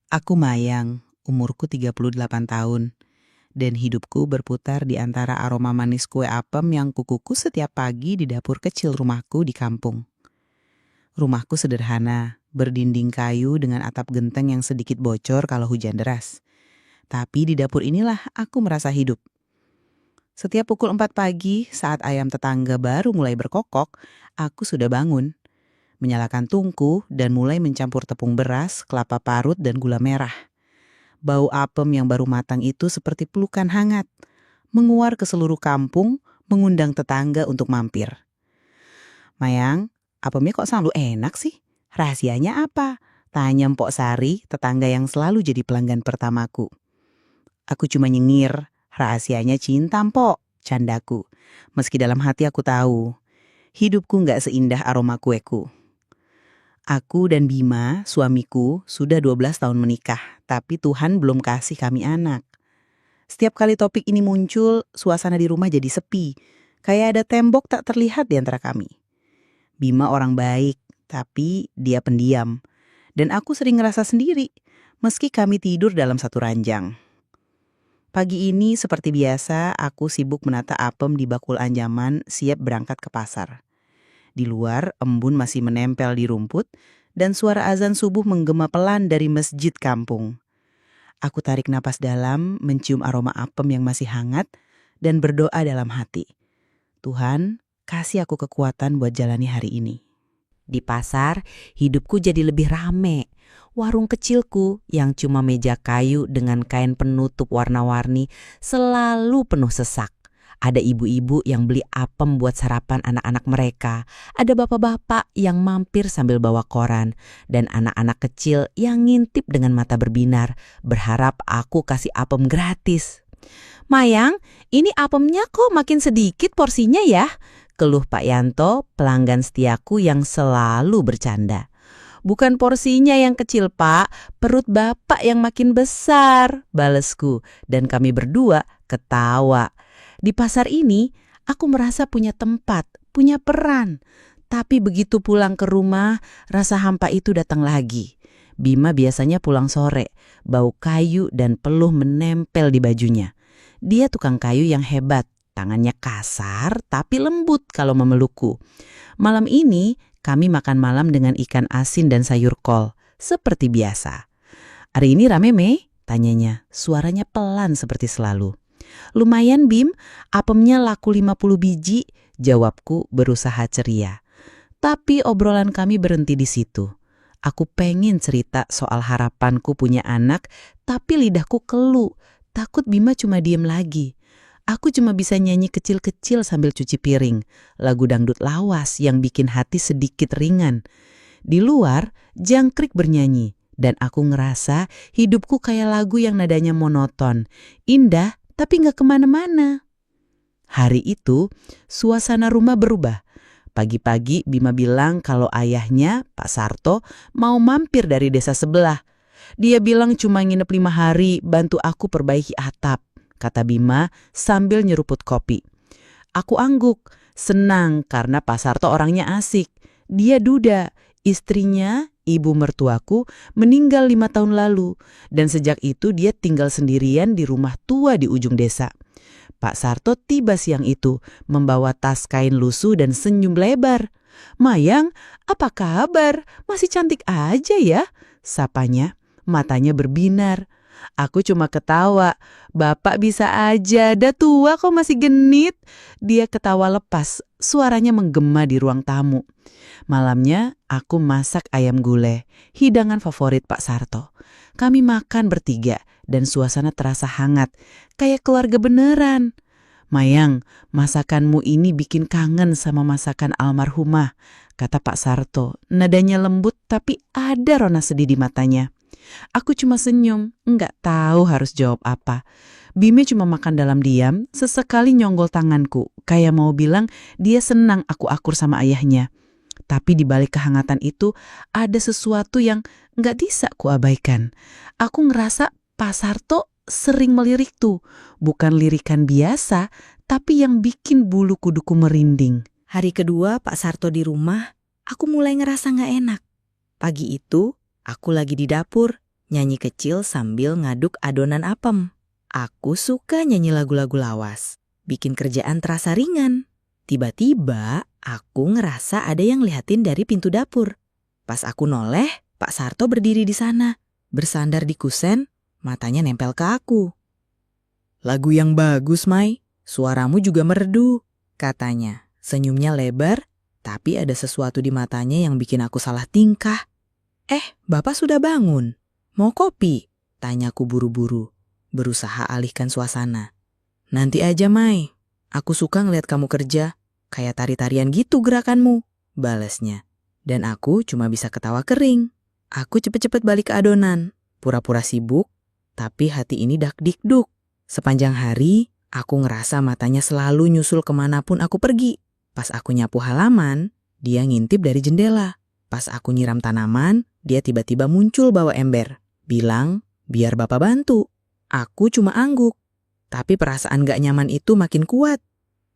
Aku Mayang, umurku 38 tahun, dan hidupku berputar di antara aroma manis kue apem yang kukukus setiap pagi di dapur kecil rumahku di kampung. Rumahku sederhana, berdinding kayu dengan atap genteng yang sedikit bocor kalau hujan deras. Tapi di dapur inilah aku merasa hidup. Setiap pukul 4 pagi saat ayam tetangga baru mulai berkokok, aku sudah bangun, menyalakan tungku dan mulai mencampur tepung beras, kelapa parut, dan gula merah. Bau apem yang baru matang itu seperti pelukan hangat, menguar ke seluruh kampung, mengundang tetangga untuk mampir. Mayang, apemnya kok selalu enak sih? Rahasianya apa? Tanya Mpok Sari, tetangga yang selalu jadi pelanggan pertamaku. Aku cuma nyengir, rahasianya cinta Mpok, candaku. Meski dalam hati aku tahu, hidupku nggak seindah aroma kueku. Aku dan Bima, suamiku, sudah 12 tahun menikah, tapi Tuhan belum kasih kami anak. Setiap kali topik ini muncul, suasana di rumah jadi sepi. Kayak ada tembok tak terlihat di antara kami. Bima orang baik, tapi dia pendiam. Dan aku sering ngerasa sendiri, meski kami tidur dalam satu ranjang. Pagi ini seperti biasa, aku sibuk menata apem di bakul anyaman siap berangkat ke pasar. Di luar, embun masih menempel di rumput dan suara azan subuh menggema pelan dari masjid kampung. Aku tarik napas dalam, mencium aroma apem yang masih hangat dan berdoa dalam hati. Tuhan, kasih aku kekuatan buat jalani hari ini. Di pasar, hidupku jadi lebih rame. Warung kecilku yang cuma meja kayu dengan kain penutup warna-warni selalu penuh sesak. Ada ibu-ibu yang beli apem buat sarapan anak-anak mereka. Ada bapak-bapak yang mampir sambil bawa koran. Dan anak-anak kecil yang ngintip dengan mata berbinar, berharap aku kasih apem gratis. "Mayang, ini apemnya kok makin sedikit porsinya ya?" keluh Pak Yanto, pelanggan setiaku yang selalu bercanda. "Bukan porsinya yang kecil, Pak, perut Bapak yang makin besar," balesku, dan kami berdua ketawa. Di pasar ini, aku merasa punya tempat, punya peran. Tapi begitu pulang ke rumah, rasa hampa itu datang lagi. Bima biasanya pulang sore, bau kayu dan peluh menempel di bajunya. Dia tukang kayu yang hebat, tangannya kasar tapi lembut kalau memelukku. Malam ini kami makan malam dengan ikan asin dan sayur kol, seperti biasa. "Hari ini rame, Mei?" tanyanya, suaranya pelan seperti selalu. "Lumayan, Bim, apemnya laku 50 biji, jawabku berusaha ceria. Tapi obrolan kami berhenti di situ. Aku pengen cerita soal harapanku punya anak, tapi lidahku kelu, takut Bima cuma diem lagi. Aku cuma bisa nyanyi kecil-kecil sambil cuci piring, lagu dangdut lawas yang bikin hati sedikit ringan. Di luar, jangkrik bernyanyi, dan aku ngerasa hidupku kayak lagu yang nadanya monoton, indah tapi gak kemana-mana. Hari itu, suasana rumah berubah. Pagi-pagi Bima bilang kalau ayahnya, Pak Sarto, mau mampir dari desa sebelah. Dia bilang cuma nginep 5 hari, bantu aku perbaiki atap, kata Bima sambil nyeruput kopi. Aku angguk, senang karena Pak Sarto orangnya asik. Dia duda, istrinya, ibu mertuaku, meninggal 5 tahun lalu. Dan sejak itu dia tinggal sendirian di rumah tua di ujung desa. Pak Sarto tiba siang itu, membawa tas kain lusuh dan senyum lebar. "Mayang, apa kabar? Masih cantik aja ya?" sapanya. Matanya berbinar. Aku cuma ketawa. "Bapak bisa aja, dah tua kok masih genit." Dia ketawa lepas, suaranya menggema di ruang tamu. Malamnya aku masak ayam gulai, hidangan favorit Pak Sarto. Kami makan bertiga dan suasana terasa hangat, kayak keluarga beneran. "Mayang, masakanmu ini bikin kangen sama masakan almarhumah," kata Pak Sarto. Nadanya lembut tapi ada rona sedih di matanya. Aku cuma senyum, nggak tahu harus jawab apa. Bime cuma makan dalam diam, sesekali nyonggol tanganku, kayak mau bilang dia senang aku akur sama ayahnya. Tapi di balik kehangatan itu ada sesuatu yang nggak bisa kuabaikan. Aku ngerasa Pak Sarto sering melirik tuh, bukan lirikan biasa, tapi yang bikin bulu kuduku merinding. Hari kedua Pak Sarto di rumah, aku mulai ngerasa nggak enak. Pagi itu, aku lagi di dapur, nyanyi kecil sambil ngaduk adonan apem. Aku suka nyanyi lagu-lagu lawas, bikin kerjaan terasa ringan. Tiba-tiba aku ngerasa ada yang liatin dari pintu dapur. Pas aku noleh, Pak Sarto berdiri di sana, bersandar di kusen, matanya nempel ke aku. "Lagu yang bagus, Mai. Suaramu juga merdu," katanya. Senyumnya lebar, tapi ada sesuatu di matanya yang bikin aku salah tingkah. Bapak sudah bangun. Mau kopi?" Tanyaku buru-buru, berusaha alihkan suasana. "Nanti aja, Mai. Aku suka ngeliat kamu kerja. Kayak tari-tarian gitu gerakanmu," balasnya. Dan aku cuma bisa ketawa kering. Aku cepet-cepet balik ke adonan, pura-pura sibuk, tapi hati ini dak-dikduk. Sepanjang hari, aku ngerasa matanya selalu nyusul kemanapun aku pergi. Pas aku nyapu halaman, dia ngintip dari jendela. Pas aku nyiram tanaman, dia tiba-tiba muncul bawa ember. Bilang, "Biar Bapak bantu." Aku cuma angguk. Tapi perasaan gak nyaman itu makin kuat.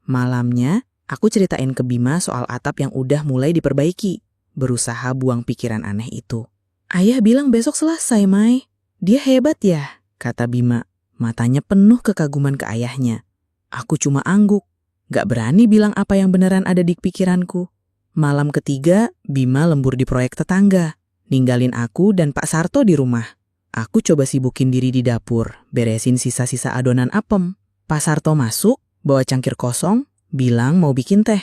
Malamnya, aku ceritain ke Bima soal atap yang udah mulai diperbaiki. Berusaha buang pikiran aneh itu. "Ayah bilang besok selesai, Mai. Dia hebat ya," kata Bima. Matanya penuh kekaguman ke ayahnya. Aku cuma angguk. Gak berani bilang apa yang beneran ada di pikiranku. Malam ketiga, Bima lembur di proyek tetangga. Ninggalin aku dan Pak Sarto di rumah. Aku coba sibukin diri di dapur, beresin sisa-sisa adonan apem. Pak Sarto masuk, bawa cangkir kosong, bilang mau bikin teh.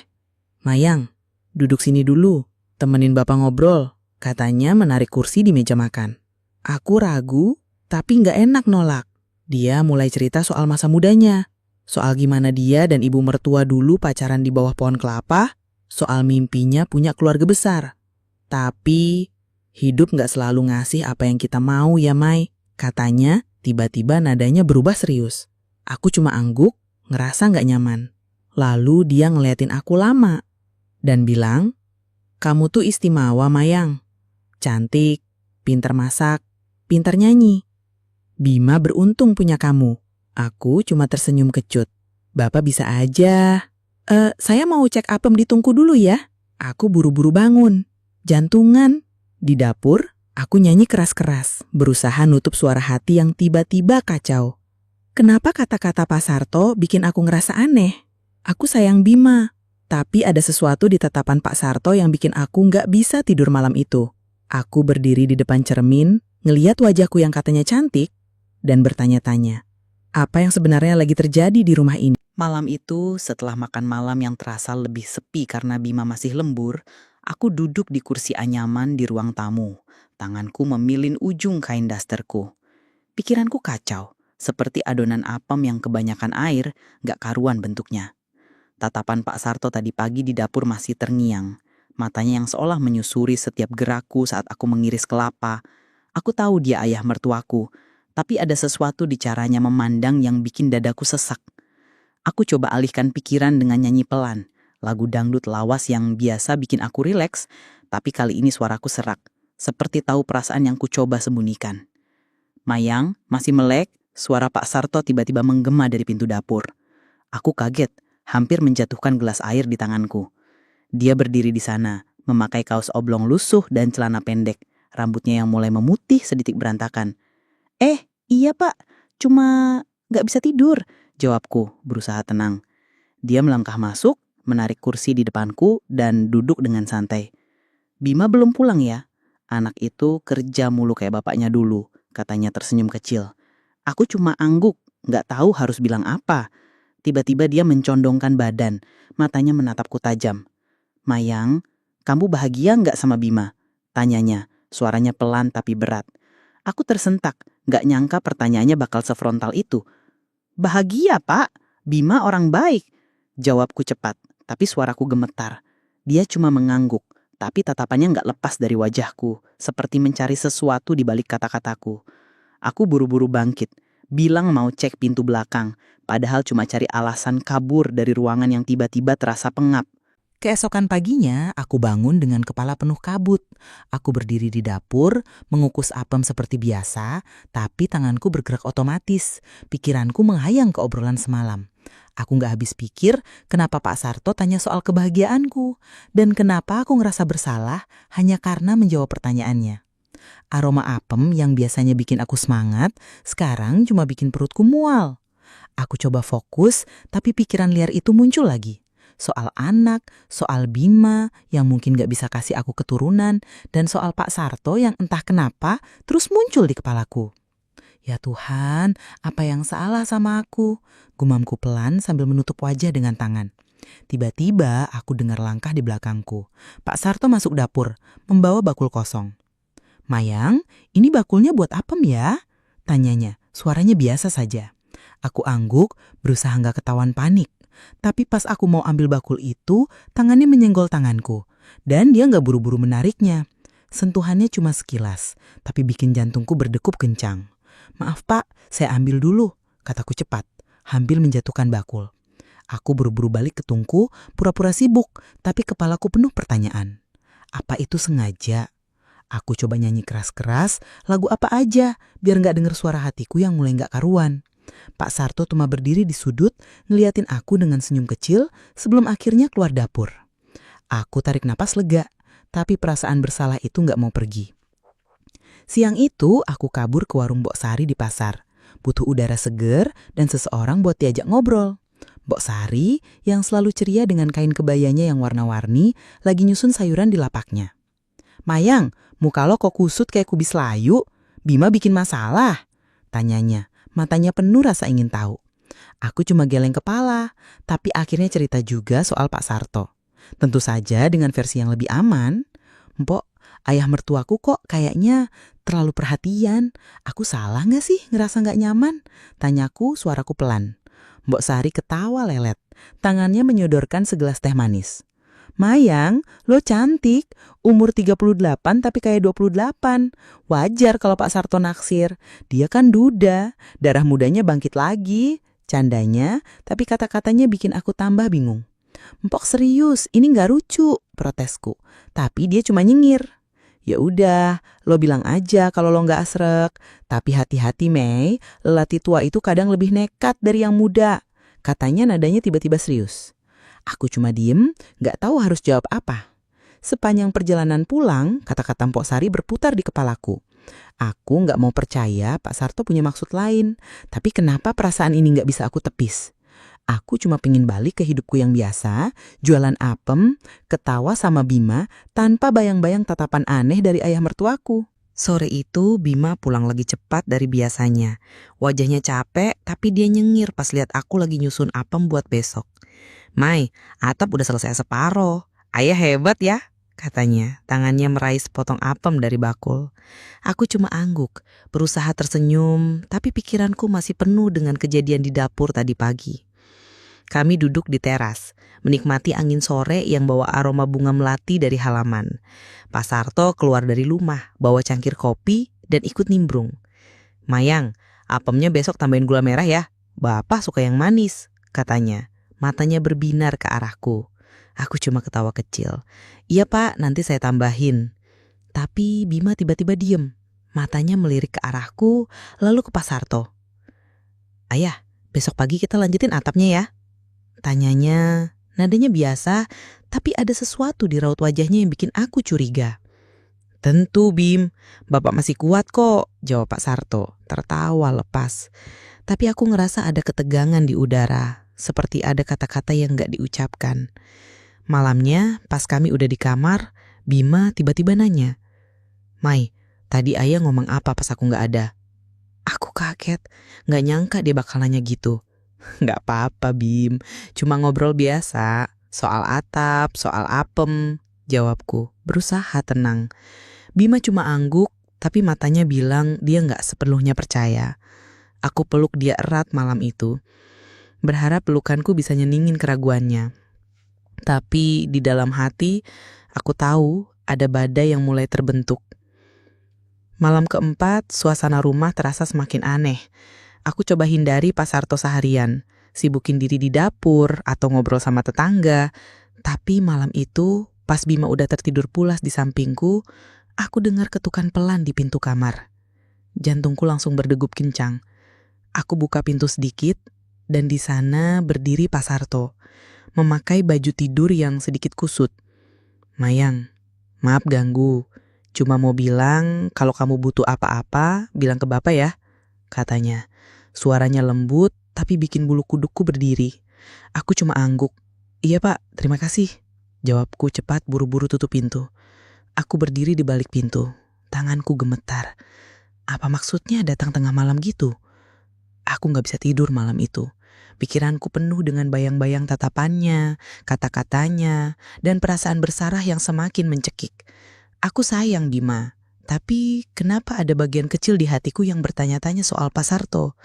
"Mayang, duduk sini dulu, temenin Bapak ngobrol," katanya menarik kursi di meja makan. Aku ragu, tapi gak enak nolak. Dia mulai cerita soal masa mudanya. Soal gimana dia dan ibu mertua dulu pacaran di bawah pohon kelapa, soal mimpinya punya keluarga besar. Tapi hidup gak selalu ngasih apa yang kita mau ya, Mai. Katanya tiba-tiba nadanya berubah serius. Aku cuma angguk, ngerasa gak nyaman. Lalu dia ngeliatin aku lama dan bilang, "Kamu tuh istimewa, Mayang. Cantik, pinter masak, pinter nyanyi. Bima beruntung punya kamu." Aku cuma tersenyum kecut. "Bapak bisa aja." Saya mau cek apem di tungku dulu ya." Aku buru-buru bangun. Jantungan. Di dapur, aku nyanyi keras-keras, berusaha nutup suara hati yang tiba-tiba kacau. Kenapa kata-kata Pak Sarto bikin aku ngerasa aneh? Aku sayang Bima, tapi ada sesuatu di tatapan Pak Sarto yang bikin aku nggak bisa tidur malam itu. Aku berdiri di depan cermin, ngeliat wajahku yang katanya cantik, dan bertanya-tanya, apa yang sebenarnya lagi terjadi di rumah ini? Malam itu, setelah makan malam yang terasa lebih sepi karena Bima masih lembur, aku duduk di kursi anyaman di ruang tamu. Tanganku memilin ujung kain dasterku. Pikiranku kacau, seperti adonan apem yang kebanyakan air, gak karuan bentuknya. Tatapan Pak Sarto tadi pagi di dapur masih terngiang. Matanya yang seolah menyusuri setiap gerakku saat aku mengiris kelapa. Aku tahu dia ayah mertuaku, tapi ada sesuatu di caranya memandang yang bikin dadaku sesak. Aku coba alihkan pikiran dengan nyanyi pelan, lagu dangdut lawas yang biasa bikin aku rileks, tapi kali ini suaraku serak, seperti tahu perasaan yang ku coba sembunyikan. "Mayang, masih melek?" Suara Pak Sarto tiba-tiba menggema dari pintu dapur. Aku kaget, hampir menjatuhkan gelas air di tanganku. Dia berdiri di sana, memakai kaos oblong lusuh dan celana pendek, rambutnya yang mulai memutih sedikit berantakan. Iya Pak, cuma gak bisa tidur," jawabku, berusaha tenang. Dia melangkah masuk, menarik kursi di depanku, dan duduk dengan santai. "Bima belum pulang ya? Anak itu kerja mulu kayak bapaknya dulu," katanya tersenyum kecil. Aku cuma angguk, gak tahu harus bilang apa. Tiba-tiba dia mencondongkan badan, matanya menatapku tajam. "Mayang, kamu bahagia gak sama Bima?" tanyanya, suaranya pelan tapi berat. Aku tersentak, gak nyangka pertanyaannya bakal sefrontal itu. "Bahagia, Pak. Bima orang baik," jawabku cepat, tapi suaraku gemetar. Dia cuma mengangguk, tapi tatapannya gak lepas dari wajahku, seperti mencari sesuatu di balik kata-kataku. Aku buru-buru bangkit, bilang mau cek pintu belakang, padahal cuma cari alasan kabur dari ruangan yang tiba-tiba terasa pengap. Keesokan paginya, aku bangun dengan kepala penuh kabut. Aku berdiri di dapur, mengukus apem seperti biasa, tapi tanganku bergerak otomatis. Pikiranku menghayang ke obrolan semalam. Aku gak habis pikir kenapa Pak Sarto tanya soal kebahagiaanku, dan kenapa aku ngerasa bersalah hanya karena menjawab pertanyaannya. Aroma apem yang biasanya bikin aku semangat, sekarang cuma bikin perutku mual. Aku coba fokus, tapi pikiran liar itu muncul lagi. Soal anak, soal Bima yang mungkin gak bisa kasih aku keturunan, dan soal Pak Sarto yang entah kenapa terus muncul di kepalaku. Ya Tuhan, apa yang salah sama aku? Gumamku pelan sambil menutup wajah dengan tangan. Tiba-tiba aku dengar langkah di belakangku. Pak Sarto masuk dapur, membawa bakul kosong. Mayang, ini bakulnya buat apem ya? Tanyanya, suaranya biasa saja. Aku angguk, berusaha nggak ketahuan panik. Tapi pas aku mau ambil bakul itu, tangannya menyenggol tanganku. Dan dia nggak buru-buru menariknya. Sentuhannya cuma sekilas, tapi bikin jantungku berdegup kencang. Maaf Pak, saya ambil dulu, kataku cepat, sambil menjatuhkan bakul. Aku buru-buru balik ke tungku, pura-pura sibuk, tapi kepalaku penuh pertanyaan. Apa itu sengaja? Aku coba nyanyi keras-keras, lagu apa aja, biar nggak denger suara hatiku yang mulai nggak karuan. Pak Sarto cuma berdiri di sudut, ngeliatin aku dengan senyum kecil sebelum akhirnya keluar dapur. Aku tarik napas lega, tapi perasaan bersalah itu nggak mau pergi. Siang itu aku kabur ke warung Mbok Sari di pasar. Butuh udara seger dan seseorang buat diajak ngobrol. Mbok Sari yang selalu ceria dengan kain kebayanya yang warna-warni lagi nyusun sayuran di lapaknya. Mayang, muka lo kok kusut kayak kubis layu? Bima bikin masalah? Tanyanya, matanya penuh rasa ingin tahu. Aku cuma geleng kepala, tapi akhirnya cerita juga soal Pak Sarto. Tentu saja dengan versi yang lebih aman. Mpok, ayah mertuaku kok kayaknya terlalu perhatian. Aku salah gak sih ngerasa gak nyaman? Tanyaku suaraku pelan. Mbok Sari ketawa lelet. Tangannya menyodorkan segelas teh manis. Mayang, lo cantik. Umur 38 tapi kayak 28. Wajar kalau Pak Sarto naksir. Dia kan duda. Darah mudanya bangkit lagi. Candanya, tapi kata-katanya bikin aku tambah bingung. Mpok serius, ini gak lucu, protesku. Tapi dia cuma nyengir. Ya udah, lo bilang aja kalau lo nggak asrek. Tapi hati-hati Mei, lelaki tua itu kadang lebih nekat dari yang muda. Katanya nadanya tiba-tiba serius. Aku cuma diem, nggak tahu harus jawab apa. Sepanjang perjalanan pulang, kata-kata Mpok Sari berputar di kepalaku. Aku nggak mau percaya Pak Sarto punya maksud lain. Tapi kenapa perasaan ini nggak bisa aku tepis? Aku cuma pengen balik ke hidupku yang biasa, jualan apem, ketawa sama Bima tanpa bayang-bayang tatapan aneh dari ayah mertuaku. Sore itu Bima pulang lagi cepat dari biasanya. Wajahnya capek tapi dia nyengir pas lihat aku lagi nyusun apem buat besok. Mai, atap udah selesai separoh. Ayah hebat ya, katanya. Tangannya meraih sepotong apem dari bakul. Aku cuma angguk, berusaha tersenyum, tapi pikiranku masih penuh dengan kejadian di dapur tadi pagi. Kami duduk di teras, menikmati angin sore yang bawa aroma bunga melati dari halaman. Pak Sarto keluar dari rumah, bawa cangkir kopi dan ikut nimbrung. Mayang, apemnya besok tambahin gula merah ya. Bapak suka yang manis, katanya. Matanya berbinar ke arahku. Aku cuma ketawa kecil. Iya Pak, nanti saya tambahin. Tapi Bima tiba-tiba diem. Matanya melirik ke arahku, lalu ke Pak Sarto. Ayah, besok pagi kita lanjutin atapnya ya. Tanyanya, nadanya biasa, tapi ada sesuatu di raut wajahnya yang bikin aku curiga. Tentu Bim, Bapak masih kuat kok, jawab Pak Sarto, tertawa lepas. Tapi aku ngerasa ada ketegangan di udara, seperti ada kata-kata yang gak diucapkan. Malamnya, pas kami udah di kamar, Bima tiba-tiba nanya, Mai, tadi ayah ngomong apa pas aku gak ada? Aku kaget, gak nyangka dia bakal nanya gitu. Gak apa-apa Bim, cuma ngobrol biasa. Soal atap, soal apem, jawabku, berusaha tenang. Bima cuma angguk, tapi matanya bilang dia gak sepenuhnya percaya. Aku peluk dia erat malam itu. Berharap pelukanku bisa nyeningin keraguannya. Tapi di dalam hati, aku tahu ada badai yang mulai terbentuk. Malam keempat, suasana rumah terasa semakin aneh. Aku coba hindari Pak Sarto seharian, sibukin diri di dapur atau ngobrol sama tetangga. Tapi malam itu, pas Bima udah tertidur pulas di sampingku, aku dengar ketukan pelan di pintu kamar. Jantungku langsung berdegup kencang. Aku buka pintu sedikit, dan di sana berdiri Pak Sarto, memakai baju tidur yang sedikit kusut. Mayang, maaf ganggu. Cuma mau bilang kalau kamu butuh apa-apa, bilang ke Bapak ya, katanya. Suaranya lembut tapi bikin bulu kudukku berdiri. Aku cuma angguk. Iya Pak, terima kasih. Jawabku cepat buru-buru tutup pintu. Aku berdiri di balik pintu. Tanganku gemetar. Apa maksudnya datang tengah malam gitu? Aku gak bisa tidur malam itu. Pikiranku penuh dengan bayang-bayang tatapannya, kata-katanya, dan perasaan bersalah yang semakin mencekik. Aku sayang Bima, tapi kenapa ada bagian kecil di hatiku yang bertanya-tanya soal Pak Sarto?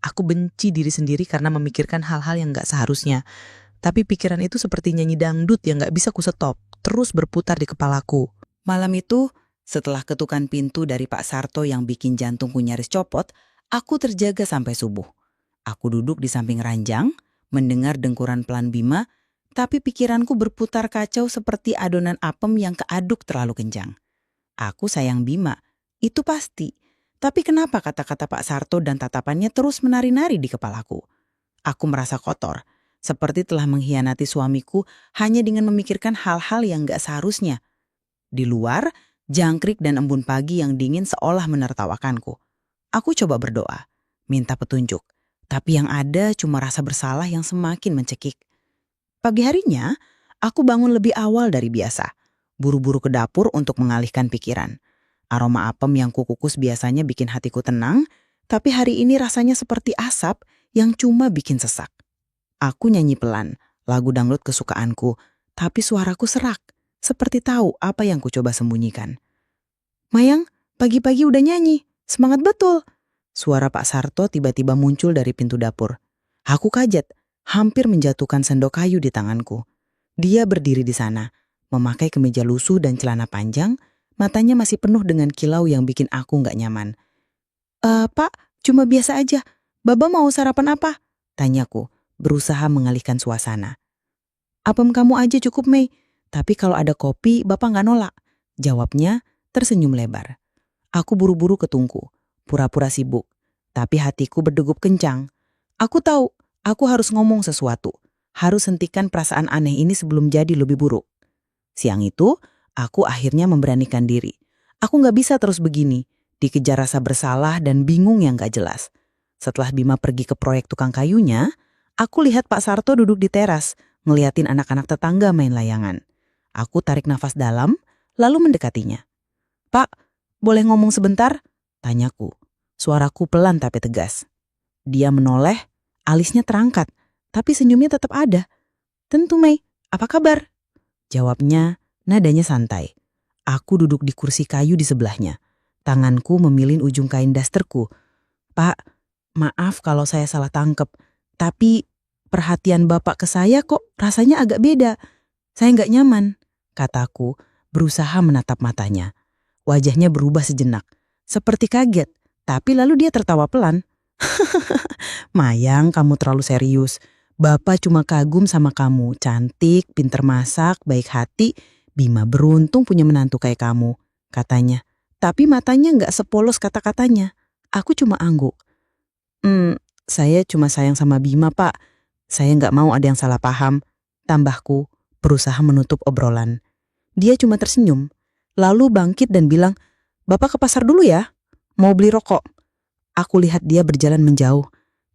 Aku benci diri sendiri karena memikirkan hal-hal yang gak seharusnya. Tapi pikiran itu seperti nyanyi dangdut yang gak bisa kusetop, terus berputar di kepalaku. Malam itu, setelah ketukan pintu dari Pak Sarto yang bikin jantungku nyaris copot, aku terjaga sampai subuh. Aku duduk di samping ranjang, mendengar dengkuran pelan Bima, tapi pikiranku berputar kacau seperti adonan apem yang keaduk terlalu kencang. Aku sayang Bima, itu pasti. Tapi kenapa kata-kata Pak Sarto dan tatapannya terus menari-nari di kepalaku? Aku merasa kotor, seperti telah mengkhianati suamiku hanya dengan memikirkan hal-hal yang gak seharusnya. Di luar, jangkrik dan embun pagi yang dingin seolah menertawakanku. Aku coba berdoa, minta petunjuk. Tapi yang ada cuma rasa bersalah yang semakin mencekik. Pagi harinya, aku bangun lebih awal dari biasa. Buru-buru ke dapur untuk mengalihkan pikiran. Aroma apem yang kukukus biasanya bikin hatiku tenang, tapi hari ini rasanya seperti asap yang cuma bikin sesak. Aku nyanyi pelan, lagu dangdut kesukaanku, tapi suaraku serak, seperti tahu apa yang kucoba sembunyikan. Mayang, pagi-pagi udah nyanyi, semangat betul. Suara Pak Sarto tiba-tiba muncul dari pintu dapur. Aku kaget, hampir menjatuhkan sendok kayu di tanganku. Dia berdiri di sana, memakai kemeja lusuh dan celana panjang, matanya masih penuh dengan kilau yang bikin aku gak nyaman. Pak, cuma biasa aja. Baba mau sarapan apa? Tanyaku, berusaha mengalihkan suasana. Apem kamu aja cukup, Mei. Tapi kalau ada kopi, Bapak gak nolak. Jawabnya tersenyum lebar. Aku buru-buru ke tungku, pura-pura sibuk. Tapi hatiku berdegup kencang. Aku tahu, aku harus ngomong sesuatu. Harus hentikan perasaan aneh ini sebelum jadi lebih buruk. Siang itu, aku akhirnya memberanikan diri. Aku gak bisa terus begini, dikejar rasa bersalah dan bingung yang gak jelas. Setelah Bima pergi ke proyek tukang kayunya, aku lihat Pak Sarto duduk di teras, ngeliatin anak-anak tetangga main layangan. Aku tarik nafas dalam, lalu mendekatinya. Pak, boleh ngomong sebentar? Tanyaku. Suaraku pelan tapi tegas. Dia menoleh, alisnya terangkat, tapi senyumnya tetap ada. Tentu, Mei, apa kabar? Jawabnya, nadanya santai. Aku duduk di kursi kayu di sebelahnya. Tanganku memilin ujung kain dasterku. Pak, maaf kalau saya salah tangkep, tapi perhatian Bapak ke saya kok rasanya agak beda. Saya nggak nyaman, kataku, berusaha menatap matanya. Wajahnya berubah sejenak, seperti kaget, tapi lalu dia tertawa pelan. Mayang, kamu terlalu serius. Bapak cuma kagum sama kamu, cantik, pinter masak, baik hati. Bima beruntung punya menantu kayak kamu, katanya. Tapi matanya nggak sepolos kata-katanya. Aku cuma angguk. Saya cuma sayang sama Bima, Pak. Saya nggak mau ada yang salah paham. Tambahku, berusaha menutup obrolan. Dia cuma tersenyum, lalu bangkit dan bilang, Bapak ke pasar dulu ya, mau beli rokok. Aku lihat dia berjalan menjauh,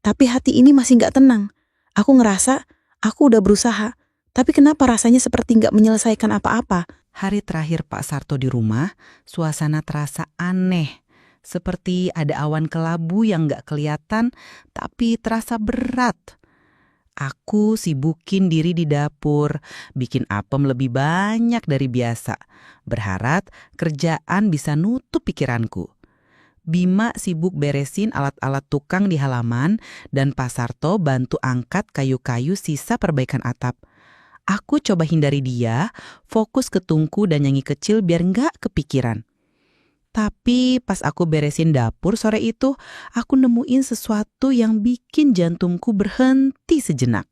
tapi hati ini masih nggak tenang. Aku ngerasa aku udah berusaha, tapi kenapa rasanya seperti nggak menyelesaikan apa-apa. Hari terakhir Pak Sarto di rumah, suasana terasa aneh. Seperti ada awan kelabu yang nggak kelihatan, tapi terasa berat. Aku sibukin diri di dapur, bikin apem lebih banyak dari biasa. Berharap kerjaan bisa nutup pikiranku. Bima sibuk beresin alat-alat tukang di halaman dan Pak Sarto bantu angkat kayu-kayu sisa perbaikan atap. Aku coba hindari dia, fokus ke tungku dan nyanyi kecil biar nggak kepikiran. Tapi pas aku beresin dapur sore itu, aku nemuin sesuatu yang bikin jantungku berhenti sejenak.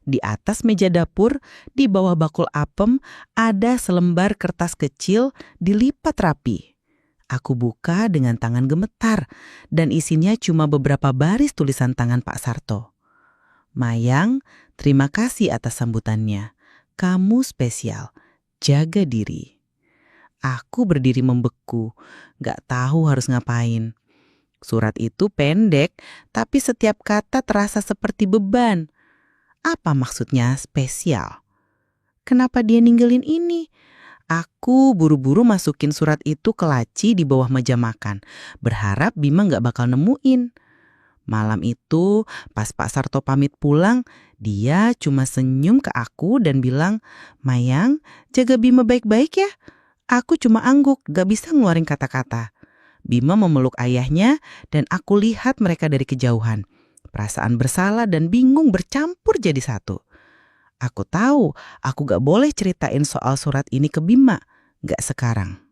Di atas meja dapur, di bawah bakul apem, ada selembar kertas kecil dilipat rapi. Aku buka dengan tangan gemetar dan isinya cuma beberapa baris tulisan tangan Pak Sarto. Mayang, terima kasih atas sambutannya. Kamu spesial. Jaga diri. Aku berdiri membeku, gak tahu harus ngapain. Surat itu pendek, tapi setiap kata terasa seperti beban. Apa maksudnya spesial? Kenapa dia ninggalin ini? Aku buru-buru masukin surat itu ke laci di bawah meja makan, berharap Bima gak bakal nemuin. Malam itu, pas Pak Sarto pamit pulang, dia cuma senyum ke aku dan bilang, "Mayang, jaga Bima baik-baik ya." Aku cuma angguk, gak bisa ngeluarin kata-kata. Bima memeluk ayahnya dan aku lihat mereka dari kejauhan. Perasaan bersalah dan bingung bercampur jadi satu. Aku tahu aku gak boleh ceritain soal surat ini ke Bima, gak sekarang.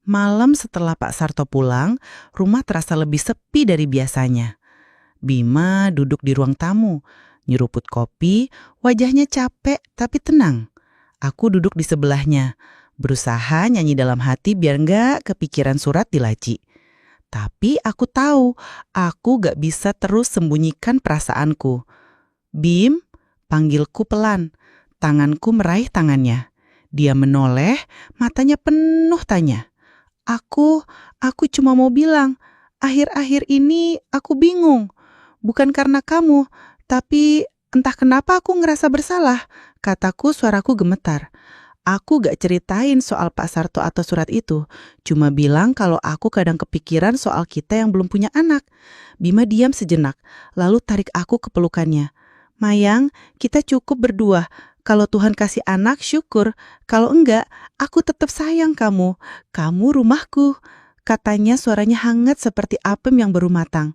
Malam setelah Pak Sarto pulang, rumah terasa lebih sepi dari biasanya. Bima duduk di ruang tamu, nyeruput kopi, wajahnya capek tapi tenang. Aku duduk di sebelahnya, berusaha nyanyi dalam hati biar gak kepikiran surat di laci. Tapi aku tahu, aku gak bisa terus sembunyikan perasaanku. "Bim," panggilku pelan, tanganku meraih tangannya. Dia menoleh, matanya penuh tanya. Aku cuma mau bilang, akhir-akhir ini aku bingung. Bukan karena kamu, tapi entah kenapa aku ngerasa bersalah, kataku suaraku gemetar. Aku gak ceritain soal Pak Sarto atau surat itu, cuma bilang kalau aku kadang kepikiran soal kita yang belum punya anak. Bima diam sejenak, lalu tarik aku ke pelukannya. "Mayang, kita cukup berdua. Kalau Tuhan kasih anak, syukur. Kalau enggak, aku tetap sayang kamu. Kamu rumahku," katanya suaranya hangat seperti apem yang baru matang.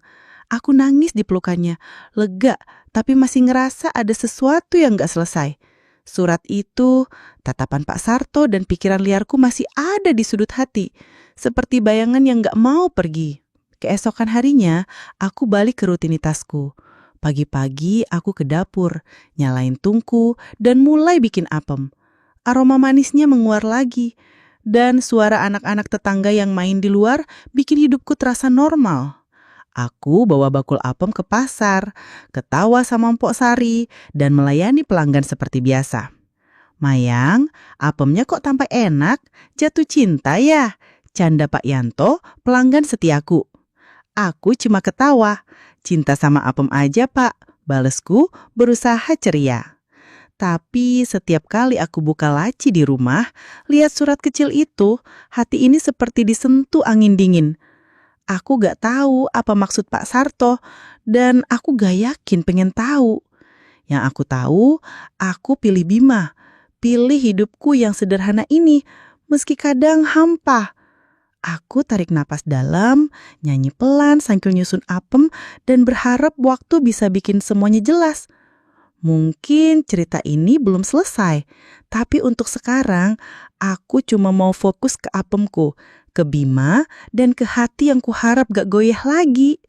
Aku nangis di pelukannya, lega, tapi masih ngerasa ada sesuatu yang gak selesai. Surat itu, tatapan Pak Sarto dan pikiran liarku masih ada di sudut hati, seperti bayangan yang gak mau pergi. Keesokan harinya, aku balik ke rutinitasku. Pagi-pagi aku ke dapur, nyalain tungku, dan mulai bikin apem. Aroma manisnya menguar lagi, dan suara anak-anak tetangga yang main di luar bikin hidupku terasa normal. Aku bawa bakul apem ke pasar, ketawa sama Mpok Sari, dan melayani pelanggan seperti biasa. "Mayang, apemnya kok tampak enak? Jatuh cinta ya?" canda Pak Yanto, pelanggan setiaku. Aku cuma ketawa. "Cinta sama apem aja, Pak," balesku berusaha ceria. Tapi setiap kali aku buka laci di rumah, lihat surat kecil itu, hati ini seperti disentuh angin dingin. Aku gak tahu apa maksud Pak Sarto, dan aku gak yakin pengen tahu. Yang aku tahu, aku pilih Bima, pilih hidupku yang sederhana ini, meski kadang hampa. Aku tarik napas dalam, nyanyi pelan sambil nyusun apem, dan berharap waktu bisa bikin semuanya jelas. Mungkin cerita ini belum selesai, tapi untuk sekarang, aku cuma mau fokus ke apemku, ke Bima, dan ke hati yang kuharap gak goyah lagi.